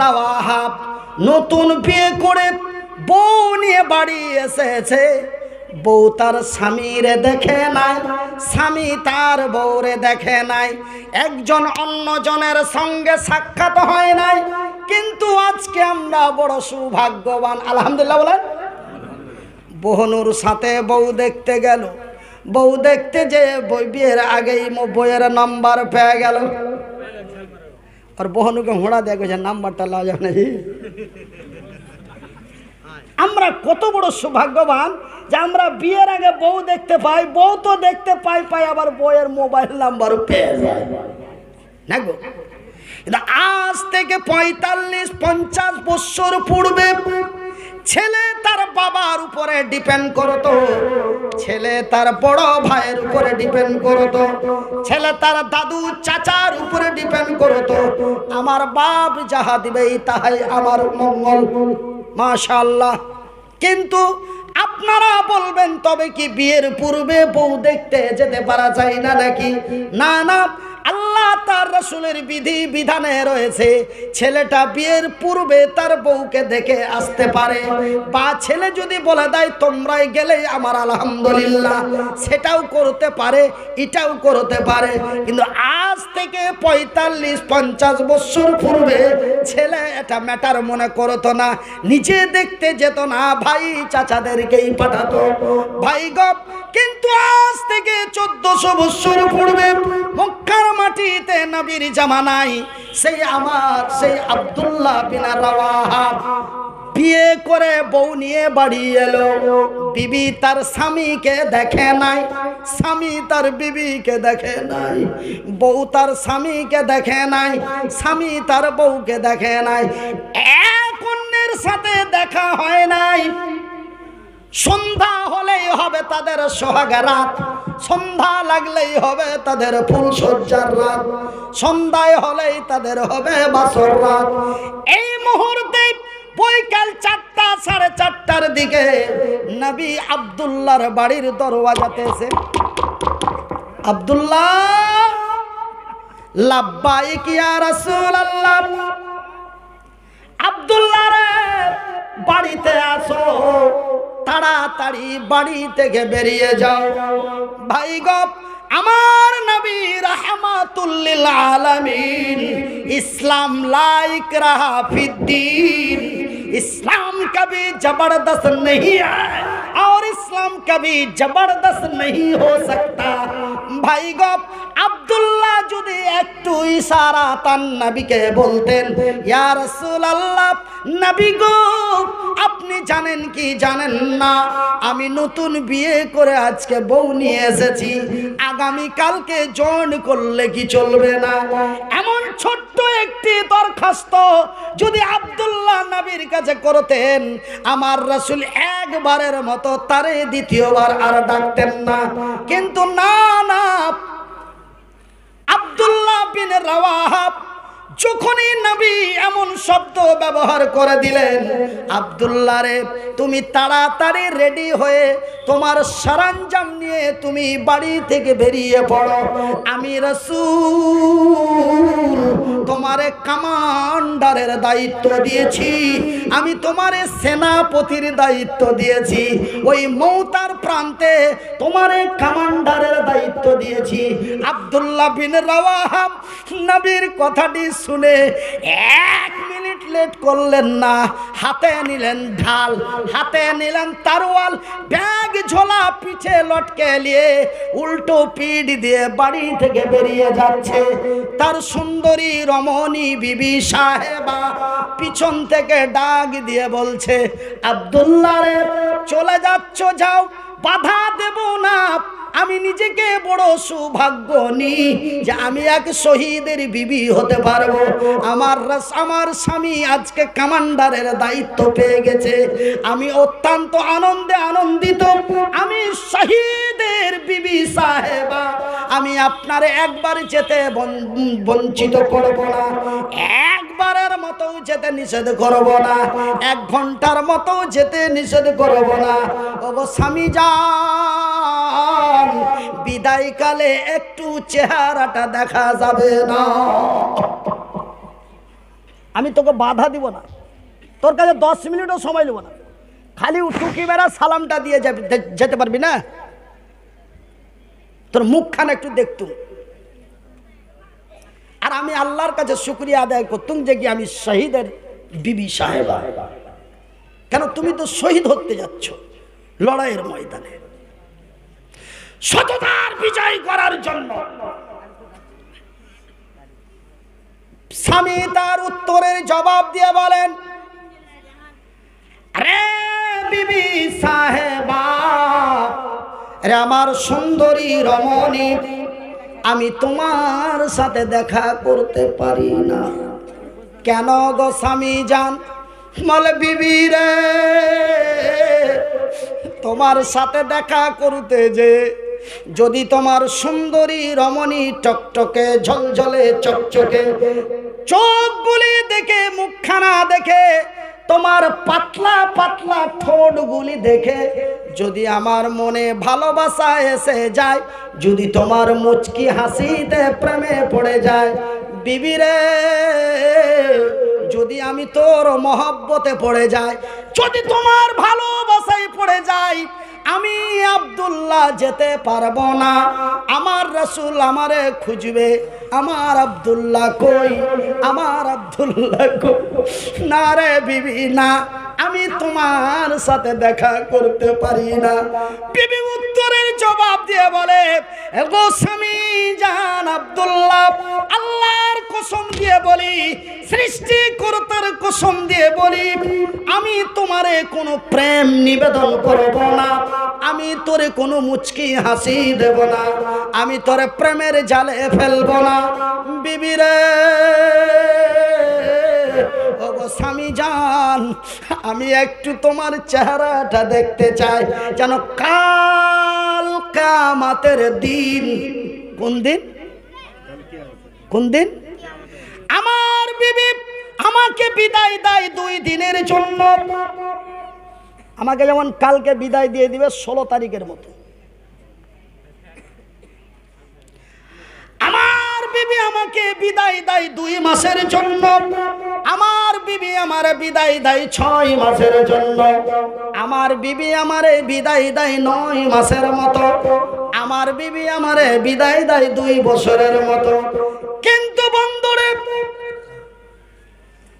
রাওয়াহা নতুন বিয়ে করে বউ নিয়ে বাড়ি এসেছে। বউ তার স্বামীরে দেখে নাই, স্বামী তার বউরে দেখে নাই, একজন অন্যজনের সঙ্গে সাক্ষাৎ হয় নাই। কিন্তু আজকে আমরা বড় সৌভাগ্যবান, আলহামদুলিল্লাহ বলেন। বহনুর সাথে বউ দেখতে গেল, বউ দেখতে যে বিয়ের আগেই বইয়ের নাম্বার পেয়ে গেল। আর বহনুকে হোঁড়া দেখে নাম্বারটা লাও যাবে না। আমরা কত বড় সৌভাগ্যবান যে আমরা বিয়ের আগে বউ দেখতে পাই, বউ তো দেখতে পাই আবার বউয়ের মোবাইল নাম্বার পেয়ে যায় না গো। আজ থেকে 45-50 বছর পূর্বে ছেলে তার বাবার উপরে ডিপেন্ড করতো, ছেলে তার বড় ভাইয়ের উপরে ডিপেন্ড করতো, ছেলে তার দাদু চাচার উপরে ডিপেন্ড করতো। আমার বাপ যাহা দিবে তাহাই আমার মঙ্গল, মাশাআল্লাহ। কিন্তু আপনারা বলবেন তবে কি বিয়ের পূর্বে বউ দেখতে যেতে পারা যায় না নাকি? না না, আল্লাহ তার রাসূলের বিধি বিধানে রয়েছে ছেলেটা বিয়ের পূর্বে তার বউকে দেখে আসতে পারে, বা ছেলে যদি বলে দেয় তোমরাই গেলে আমার আলহামদুলিল্লাহ, সেটাও করতে পারে, এটাও করতে পারে। কিন্তু আজ থেকে 45-50 বছর পূর্বে ছেলে এটা ম্যাটার মনে করতো না, নিজে দেখতে যেত না, ভাই চাচাদেরকেই পাঠাতো, ভাই গপ। কিন্তু আজ থেকে 1400 বছর পূর্বে মক্কার মাটিতে নবীর জামানায় সেই আব্দুল্লাহ বিন রাওয়াহা বিয়ে করে বউ নিয়ে বাড়ি এলো। বিবি তার স্বামীকে দেখে নাই, স্বামী তার বিবিকে দেখে নাই, বউ তার স্বামীকে দেখে নাই, স্বামী তার বউকে দেখে নাই, এক অন্যের সাথে দেখা হয় নাই। সন্ধ্যা হলেই হবে তাদের সোহাগ রাত, সন্ধ্যা লাগলেই হবে তাদের ফুলসজ্জার রাত, সন্ধ্যায় হলেই তাদের হবে বাসর রাত। এই মুহূর্তে বৈকাল 4টা 4:30টার দিকে নবী আব্দুল্লাহর বাড়ির দরওয়াজাতে এসে, আব্দুল্লাহ লাব্বাইক ইয়া রাসূলুল্লাহ, আব্দুল্লাহ রে বাড়িতে আসো, তাড়াতাড়ি বাড়ি থেকে বেরিয়ে যাও। ভাই গো, আমার নবী রাহমাতুল লিল আলামিন, ইসলাম লা ইকরাহা ফিদ্দীন, इस्लाम कभी जबरदस्त नहीं है और इस्लाम कभी जबरदस्त नहीं हो सकता। भाई गो, আব্দুল্লাহ যদি একটু ইশারা তান নবীকে বলতেন, ইয়া রাসূলুল্লাহ, নবী গো আপনি জানেন কি জানেন না, আমি নতুন বিয়ে করে আজকে বউ নিয়ে এসেছি, আগামী কালকে জয়েন করলে কি চলবে না? এমন ছোট্ট একটি দরখাস্ত যদি আব্দুল্লাহ নবীর কাছে করতেন, আমার রাসূল একবারের মতো তারে দ্বিতীয়বার আর ডাকতেন না। কিন্তু না না, আব্দুল্লাহ বিন রাওয়াহা যখনই নবী এমন শব্দ ব্যবহার করে দিলেন, আব্দুল্লাহ রে তুমি তাড়াতাড়ি রেডি হয়ে তোমার সরঞ্জাম নিয়ে তুমি বাড়ি থেকে বেরিয়ে পড়ো, আমি রাসূল তোমারে কমান্ডারের দায়িত্ব দিয়েছি, আমি তোমারে সেনাপতির দায়িত্ব দিয়েছি, ওই মৌতার প্রান্তে তোমারে কমান্ডারের দায়িত্ব দিয়েছি। আব্দুল্লাহ বিন রাওয়াহা নবীর কথাটি শুনে 1 মিনিট লেট করলেন না, হাতে নিলেন ঢাল, হাতে নিলেন তরোয়াল, ব্যাগ ঝোলা পিঠে লটকে নিয়ে উল্টো পিঠ দিয়ে বাড়ি থেকে বেরিয়ে যাচ্ছে। তার সুন্দরী রমণী বিবি সাহেবা পিছন থেকে ডাক দিয়ে বলছে, আব্দুল্লাহ রে চলে যাচ্ছ যাও, বাধা দেব না, আমি নিজেকে বড় সৌভাগ্য নি যে আমি এক শহীদের বিবি হতে পারবো। আমার স্বামী আজকে কমান্ডারের দায়িত্ব পেয়ে গেছে, আমি অত্যন্ত আনন্দিত, আমি শহীদের বিবি সাহেবা, আমি আপনার একবার যেতে বঞ্চিত করব না, একবারের মতো যেতে নিষেধ করব না, 1 ঘন্টার মতো যেতে নিষেধ করব না। ওগো স্বামী যান, বিদায়কালে একটু চেহারাটা দেখা যাবে না? আমি তোকে বাধা দিব না, তোর কাছে 10 মিনিটও সময় নেব না, খালি টুকি বেড়া সালামটা দিয়ে যেতে পারবি না? তোর মুখখান একটু দেখতুম, আর আমি আল্লাহর কাছে শুকরিয়া আদায় করতুম যে কি আমি শহীদের বিবি সাহেবা। কেন? তুমি তো শহীদ হতে যাচ্ছ লড়াইয়ের ময়দানে, সততার বিজয় করার জন্য। স্বামী তার উত্তরের জবাব দিয়ে বলেন, আরে বিবি সাহেবা, রে আমার সুন্দরী রমণী, আমি তোমার সাথে দেখা করতে পারি না। কেন গো স্বামী জান? বলে, বিবি রে, তোমার সাথে দেখা করতে যে যদি তোমার সুন্দরী রমণী টকটকে ঝলঝলে চকচকে চোখগুলি দেখে, মুখখানা দেখে, তোমার পাতলা পাতলা ঠোঁটগুলি দেখে যদি আমার মনে ভালোবাসা এসে যায়, যদি তোমার মুচকি হাসিতে প্রেমে পড়ে যায়, বিবি রে, যদি আমি তোর মহব্বতে পড়ে যাই, যদি তোমার ভালোবাসায় পড়ে যাই, আমি আব্দুল্লাহ যেতে পারবো না। আমার রাসূল আমারে খুঁজবে, আমার আব্দুল্লাহ কই, আমার আব্দুল্লাহ কই। না রে বিবি, না, আমি তোমার সাথে দেখা করতে পারি না। বিবি উত্তরের জবাব দিয়ে বলে, গো স্বামী জান আব্দুল্লাহ, আল্লাহর কসম দিয়ে বলি, সৃষ্টিকর্তার কসম দিয়ে বলি, আমি তোমারে কোনো প্রেম নিবেদন করব না, আমি তোরে কোনো মুচকি হাসি দেব না, আমি তোরে প্রেমের জালে ফেলব না। বিবি রে, ওগো স্বামী জান, আমি একটু তোমার চেহারাটা দেখতে চাই, যেন কাল কিয়ামতের দিন। কোন দিন? কোন দিন? আমার বিবি আমাকে বিদায় দেয় 2 দিনের জন্য। আমাকে যেমন কালকে বিদায় দিয়ে দিবে 16 তারিখের মতো, আমার বিবি আমাকে বিদায় দেয় 2 মাসের জন্য, আমার বিবি আমারে বিদায় দেয় 6 মাসের জন্য, আমার বিবি আমারে বিদায় দেয় 9 মাসের মতো, আমার বিবি আমারে বিদায় দেয় 2 বছরের মতো। কিন্তু বন্ধুরে,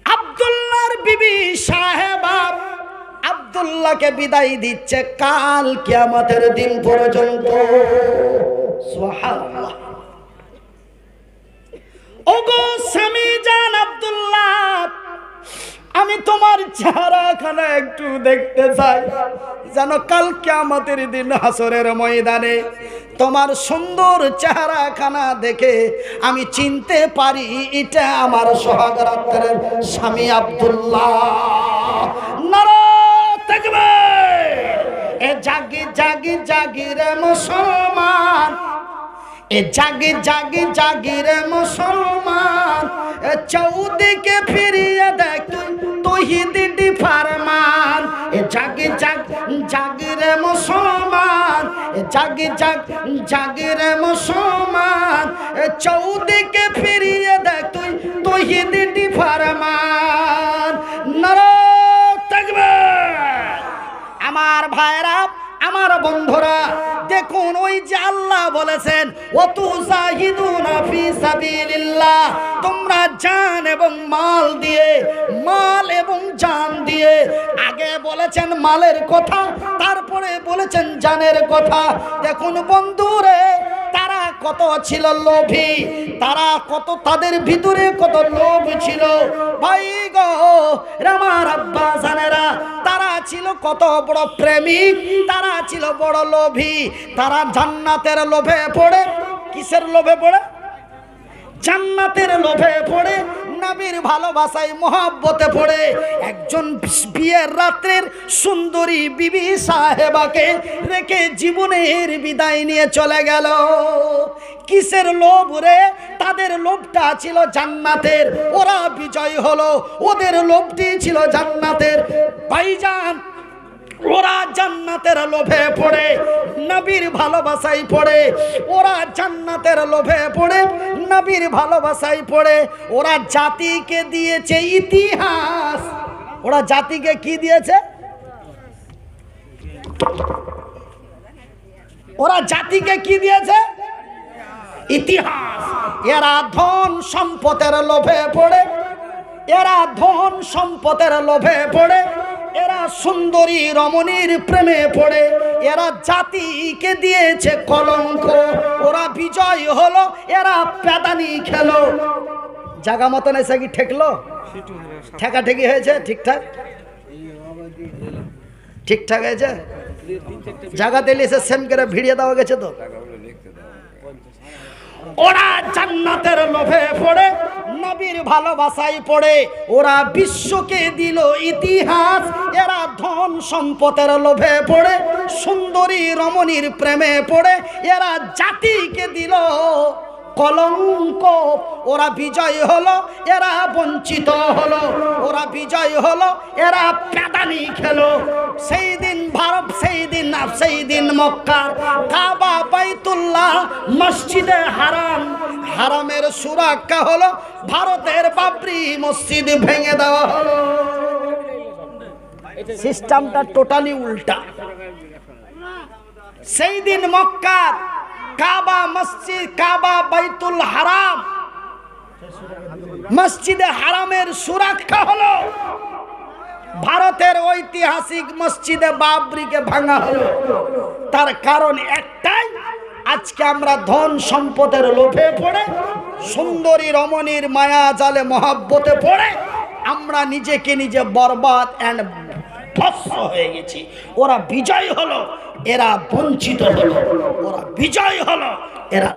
আব্দুল্লাহর বিবি সাহেবা আব্দুল্লাহকে বিদায় দিচ্ছে কাল কিয়ামতের দিন পর্যন্ত। সুবহানাল্লাহ। ওগো স্বামী জান আব্দুল্লাহ, আমি তোমার চেহারাখানা একটু দেখতে চাই, যেন কাল কিয়ামতের দিন হাসরের ময়দানে তোমার সুন্দর চেহারাখানা দেখে আমি চিনতে পারি এটা আমার সোহাগরাতের স্বামী আব্দুল্লাহ। নারায়ে তাকবীর! এ জাগি জাগি জাগি রে মুসলমান, এ জাগি জাগি জাগি রে মুসলমান, এ চৌদিকে ফিরিয়ে দেখ তৌহিদি ফরমান। এ জাগি জাগি জাগি রে মুসলমান, এ জাগি জাগি জাগি রে মুসলমান, এ চৌদিকে ফিরিয়ে দেখ তৌহিদি ফরমান। নারায়ে তাকবীর! আমার ভাইরা, আমার বন্ধুরা, দেখুন ওই যে আল্লাহ বলেছেন, ওয়াতুজাহিদুনা ফি সাবিলিল্লাহ, তোমরা জান এবং মাল দিয়ে, মাল এবং জান দিয়ে, আগে বলেছেন মালের কথা, তারপরে বলেছেন জানের কথা। দেখুন বন্ধুরে, তারা কত ছিল লোভী, তারা কত, তাদের ভিতরে কত লোভ ছিল ভাই গো আমার আব্বা জানেরা, তারা ছিল কত বড় প্রেমিক, তারা ছিল বড় লোভী। তারা জান্নাতের লোভে পড়ে, কিসের লোভে পড়ে? জান্নাতের লোভে পড়ে, নবীর ভালোবাসায় মহব্বতে পড়ে একজন বিয়ের রাত্রের সুন্দরী বিবি সাহেবাকে রেখে জীবনের বিদায় নিয়ে চলে গেল। কিসের লোভ রে? তাদের লোভটা ছিল জান্নাতের, ওরা বিজয় হলো, ওদের লোভটি ছিল জান্নাতের। ভাইজান, ওরা জান্নাতের লোভে পড়ে নবীর ভালোবাসায় পড়ে, ওরা জান্নাতের লোভে পড়ে নবীর ভালোবাসায় পড়ে। ওরা জাতিকে দিয়েছে ইতিহাস। ওরা জাতিকে কি দিয়েছে? ওরা জাতিকে কি দিয়েছে? ইতিহাস। এরা ধন সম্পদের লোভে পড়ে, এরা ধন সম্পদের লোভে পড়ে, এরা সুন্দরী রমণীর প্রেমে পড়ে, এরা জাতিকে দিয়েছে কলঙ্ক। ওরা বিজয় হলো, এরা পেদানি খেলো। জাগা মতন এসে কি ঠেকলো? ঠেকাঠেকি হয়েছে? ঠিকঠাক ঠিকঠাক হয়েছে? জায়গা দিলে এসে সেম করে ভিড়িয়ে দেওয়া গেছে তো। ওরা জান্নাতের লোভে পড়ে নবীর ভালোবাসায় পড়ে, ওরা বিশ্বকে দিল ইতিহাস। এরা ধন সম্পদের লোভে পড়ে সুন্দরী রমণীর প্রেমে পড়ে, এরা জাতিকে দিল কলঙ্ক। ওরা বিজয় হলো, এরা বঞ্চিত হলো। ওরা বিজয় হলো, এরা পেদানি খেলো। সেই দিন ভারত, সেই দিন মক্কার কাবা, বাইতুল্লাহ, মসজিদে হারাম, হারামের সুরক্ষা হলো। ভারতের বাবরি মসজিদ ভেঙে দেওয়া হলো। সিস্টেমটা টোটালি উল্টা। সেই দিন মক্কার কাবা মসজিদ, কাবা বাইতুল হারাম, মসজিদে হারামের সুরক্ষা হলো। ভারতের ঐতিহাসিক মসজিদে বাবরিকে ভাঙা হলো। তার কারণ একটাই, আজকে আমরা ধন সম্পদের লোভে পড়ে সুন্দরী রমণীর মায়া জালে মহাব্বতে পড়ে আমরা নিজেকে নিজে বরবাদ এন্ড ভস্ম হয়ে গেছি। ওরা বিজয় হলো, এরা বঞ্চিত হলো। ওরা বিজয় হলো, এরা